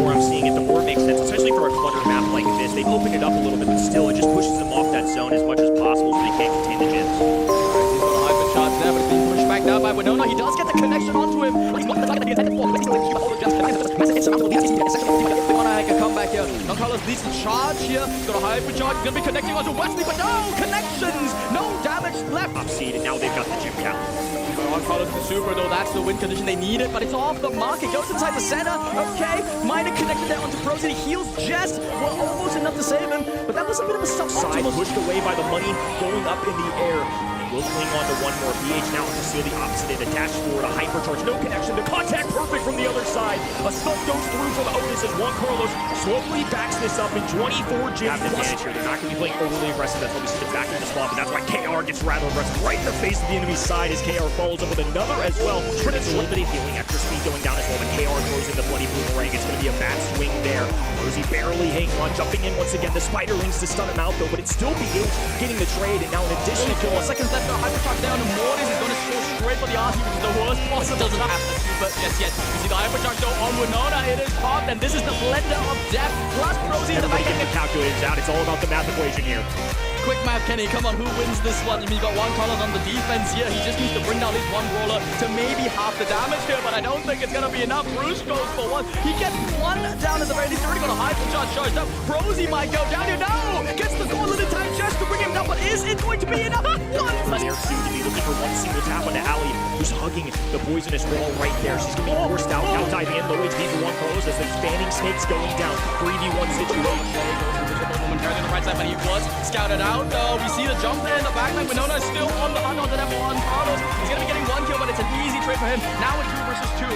more I'm seeing it, the more it makes sense, especially for a cluttered map like this. They've opened it up a little bit, but still, it just pushes them off that zone as much as possible so they can't contain the gyms. He's got a hyper charge there, but it's being pushed back now by Winona. He does get the connection onto him. He's not the target that he intended for. They want to make a comeback here. Don Carlos leads the charge here. He's got a hyper charge. He's going to be connecting onto Wesley, but no connections. No damage left. Top seed, and now they've got the gym count. Don Carlos the super, though. That's the win condition they needed, but it's off the mark. It goes inside the center. Okay, minor connected there onto Brosy. He heals just almost enough to save him, but that was a bit of a Side pushed away by the money going up in the air. Will cling on to one more. BH now to seal the opposite and attached forward. A hypercharge, no connection. The contact perfect from the other side. A stun goes through from Otis as Juan Carlos slowly backs this up in 24 gyms. Have the advantage here. They're not going to be playing overly aggressive. That's why we see them back in the spot, but that's why KR gets rather aggressive right in the face of the enemy's side as KR follows up with another as well. But it's a little bit of healing, extra speed going down as well, but KR throws in the bloody boomerang. It's going to be a bad swing there. Rosie barely hanging on, jumping in once again. The spider rings to stun him out though, but it's still BH getting the trade, and now in addition to 4 seconds left, the hypercharge down. Mortis is going to go straight for the RT, which is the worst possible. Doesn't have the super just yet. You see the hypercharge though on Winona. It is popped, and this is the blender of death. Plus Rosie in the back. Getting the calculators out. It's all about the math equation here. Quick math, Kenny. Come on, who wins this one? I mean, you got Juan Carlos on the defense here. He just needs to bring down at least one brawler to maybe half the damage here, but I don't think it's going to be enough. Bruce goes for one. He gets one down at the very least. Already got a hypercharge charged up. Rosie might go down here. No! Gets the goal in time just to bring him down, but is it going to be enough? They're soon to be looking for one single tap onto Ali, who's hugging the poisonous wall right there. She's going to be forced out. Now diving in, low HP for Juan Carlos as the spanning snakes going down. 3v1 situation. Momentarily on the right side, but he was scouted out. We see the jump there in the backline. Winona is still on the hunt onto that Juan Carlos. He's going to be getting one kill, but it's an easy trade for him. Now it's 2 versus 2.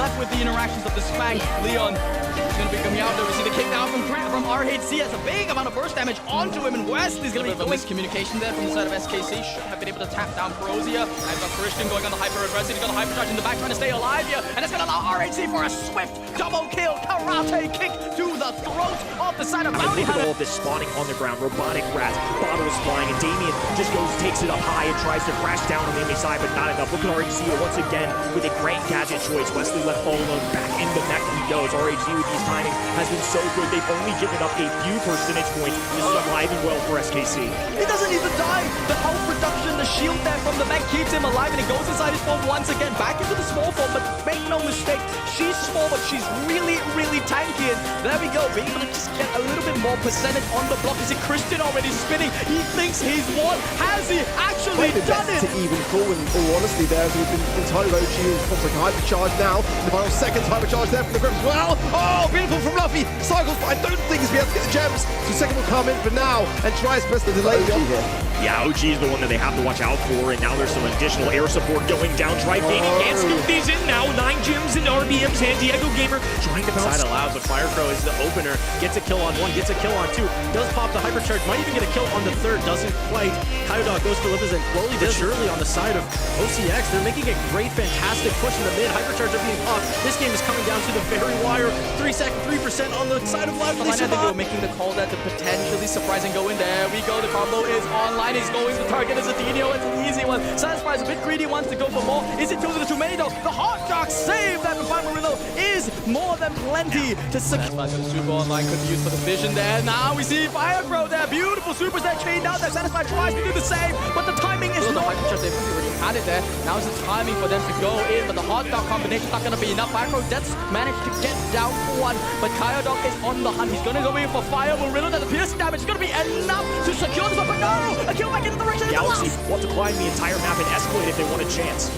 Left with the interactions of the Spank. Leon is going to be coming out there. We see the kick down from RHC. Has a big amount of burst damage onto him, and Wesley's going to be going. Miscommunication there from the side of SKC. Should have been able to tap down Prozia. I've got Christian going on the hyper aggressive. He's got a hyper charge in the back trying to stay alive here, and it's going to allow RHC for a swift double kill. Karate kick to the throat off the side of Bounty Hunter. All of this spawning on the ground, robotic rats, bottles flying, and Damien just takes it up high and tries to crash down on the enemy side, but not enough. Look at RHC once again with a great gadget choice. Wesley left all alone, back in the mech he goes. RHC with these timings has been so good. They've only given up a few percentage points. This is alive and well for SKC. He doesn't even die. The health reduction, the shield there from the mech keeps him alive, and he goes inside his form once again, back into the small form, but make no mistake, she's small, but she's really, really tanky, and there we go, being able to just get a little bit more percentage on the block. You see Christian already spinning. He thinks he's won. Has he actually done it? To even pull, in all honesty, there we've been entirely low shield. Looks like a hypercharge now. The final seconds hypercharge there from the grip as well. Oh, beautiful from Luffy. Cycles, but I don't think he's been able to get the gems. So second will come in for now and tries to press the delay here. Yeah, OG is the one that they have to watch out for, and now there's some additional air support going down. Trifani can't scoop these in now. 9 gyms and RBM. San Diego Gamer trying to bounce. Side allows, but Firecrow is the opener. Gets a kill on 1, gets a kill on 2. Does pop the hypercharge, might even get a kill on the 3rd. Doesn't quite. Kaiodog goes for Lippers, and slowly but surely on the side of OCX, they're making a great, fantastic push in the mid. Hypercharge are being popped. This game is coming down to the very wire. 3% on the side of Live. I think they were making the call that to potentially surprise and go in. There we go. The combo is online. He's going. The target is Adenio. It's an easy one. Satisfies a bit greedy, wants to go for more. Is it 2 to the 2 many though? The hot dog save that from Murillo is more than plenty to secure. The super online could be used for the vision there. Now we see Firecrow there. Beautiful supers there chained out there. Satisfied tries to do the same, but the timing is not. They've already had it there. Now is the timing for them to go in, but the hot dog combination is not going to be enough. Firecrow does manage to get down for one, but Kaiodog is on the hunt. He's going to go in for Fire. Murillo, that the piercing damage is going to be enough to secure this one, but no! A kill back in the direction of the Galaxy want to climb the entire map and escalate if they want a chance.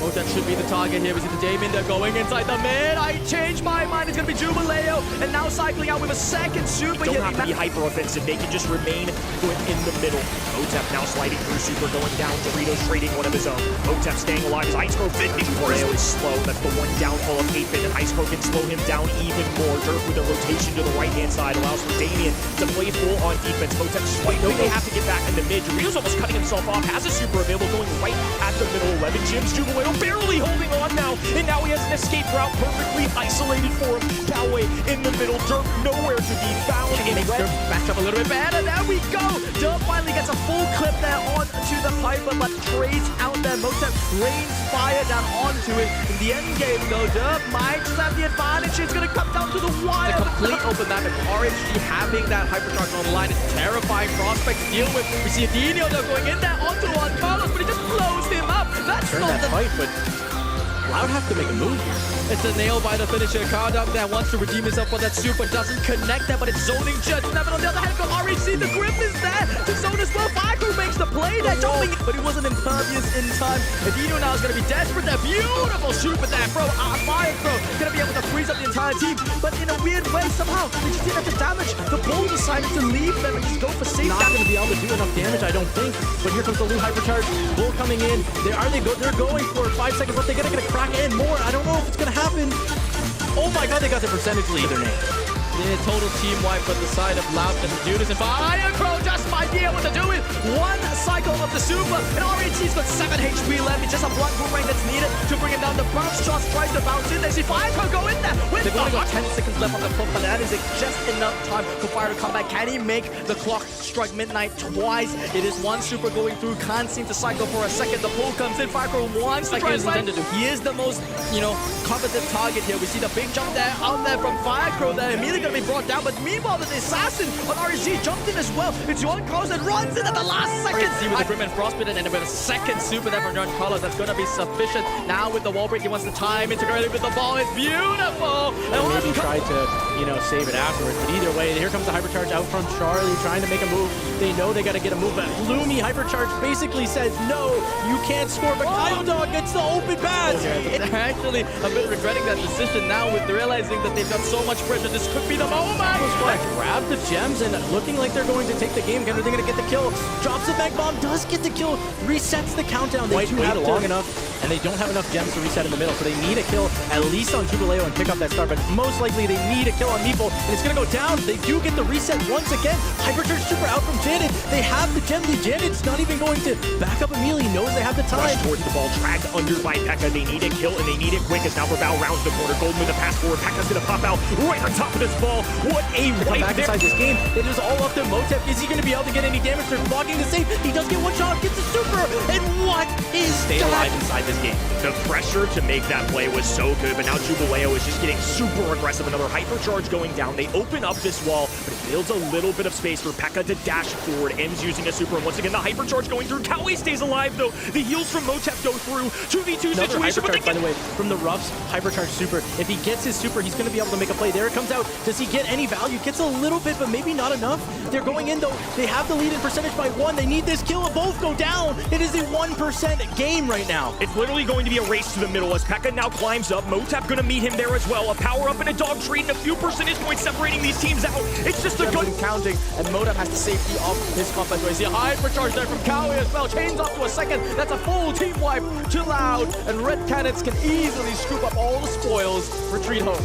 Oh, that should be the target here. We see the Damien, they're going inside the mid. I changed my mind. It's going to be Jubileo. And now cycling out with a second super. They don't have to be hyper-offensive. They can just remain good in the middle. Otep now sliding through super, going down. Doritos trading one of his own. Otep staying alive as Icecrow fending for it. Is slow. That's the one downfall of 8-Bit. And Icecrow can slow him down even more. Dirk with a rotation to the right-hand side allows for Damien to play full on defense. Otep slightly. They have to get back in the mid. Doritos almost cutting himself off. Has a super available going right at the middle. 11 gyms. Jubileo barely holding on now, and now he has an escape route perfectly isolated for him. Galway in the middle, Dirk nowhere to be found. And makes Dirk match up a little bit better. There we go. Dirk finally gets a full clip there onto the Hyper, but trades out there. Motep rains fire down onto it. In the end game though, Dirk might just have the the advantage is going to come down to the wire. The complete open map, and RNG having that hypercharge on the line is a terrifying prospect to deal with. We see Adinio though going in there onto Juan Carlos, but he just blows him up. That's Turn not that the fight, but Loud have to make a move here. It's a nail by the finisher. Cardog that wants to redeem himself for that super, doesn't connect that, but it's zoning just Nevin on the other hand. Go REC, the grip is there to zone as well. Firecrew makes the play there, jumping, but he wasn't impervious in time. Adino now is going to be desperate there. Beautiful shoot with that throw. Firecrow going to be able to freeze up the entire team, but in a weird way somehow they just didn't have the damage. The Bull decided to leave them and just go for safe. Not going to be able to do enough damage, I don't think. But here comes the Lou Hypercharge. Bull coming in. They're going for 5 seconds left. They're going to get a crack in more. I don't know if it's going to happen. Oh my god, they got the percentage lead. Their name. Yeah, total team wipe on the side of Loud and do this. And Firecrow just might be able to do it. One cycle of the super, and RNG's got 7 HP left. It's just a blunt boomerang that's needed to bring him down. The bounce shots tries to bounce in. They see Firecrow go in there. They've only got 10 seconds left on the clock, but that is just enough time for Fire to come back. Can he make the clock strike midnight twice? It is one super going through. Can't seem to cycle for a second. The pull comes in. Firecrow wants to try and fight. He is the most, coveted target here. We see the big jump there out there from Firecrow there. Immediately going to be brought down, but meanwhile the assassin on RNG jumped in as well. It's Juan Carlos that runs in at the last second. See with the Grim and Frostbitten, and with a second super there from Juan Carlos, that's going to be sufficient. Now with the wall break, he wants the time integrated with the ball. It's beautiful. And maybe try to, save it afterwards. But either way, here comes the Hypercharge out from Charlie trying to make a move. They know they got to get a move, but Gloomy Hypercharge basically says, no, you can't score, but Cardog gets the open pass. They're actually a bit regretting that decision now with realizing that they've got so much pressure. This could be the moment. Grab the gems and looking like they're going to take the game. Are they going to get the kill? Drops the Meg Bomb, does get the kill, resets the countdown. They do have long enough, and they don't have enough gems to reset in the middle, so they need a kill at least on Jubileo and pick up that star, but most likely they need a kill on Meeple, and it's going to go down. They do get the reset once again. Hypercharge super out from Janet. They have the gem. Janet's not even going to back up immediately. He knows they have the time. Rush towards the ball, dragged under by Pekka. They need a kill, and they need it quick as now Raval rounds the corner. Golden with a pass forward. Pekka's going to pop out right on top of this ball. What a wipe back there. inside this game. It is all up to Motep. Is he going to be able to get any damage? They're blocking the save. He does get one shot, gets a super, and what is Stay that? alive inside this game. The pressure to make that play was so good, but now Jubileo is just getting super aggressive. Another Hypercharge going down. They open up this wall, but it builds a little bit of space for Pekka to dash forward. Ends using a super, and once again, the Hypercharge going through. Kawi stays alive, though. The heals from Motep go through. 2v2 Another situation, Hypercharge, by the way, from the Ruffs, Hypercharge super. If he gets his super, he's going to be able to make a play. There it comes out. Does he get any value? Gets a little bit, but maybe not enough. They're going in, though. They have the lead in percentage by 1. They need this kill. Both go down. It is a 1% game right now. It's literally going to be a race to the middle as Pekka now climbs up. Motep going to meet him there as well. A power up and a dog treat and a few percentage points separating these teams out. It's just a good counting, and Motep has the safety of his combat. So you see a Hypercharge there from Kawi as well. Chains up to a second. That's a full team wipe to Loud, and Red Cannons can easily scoop up all the spoils. Retreat home.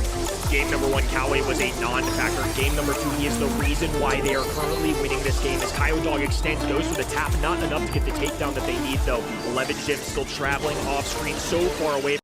Game number 1, Kawi was a non-factor. Game number 2, he is the reason why they are currently winning this game. As Dog extends, goes for the tap, not enough to get the takedown that they need though. 11 Jim still traveling off screen so far away.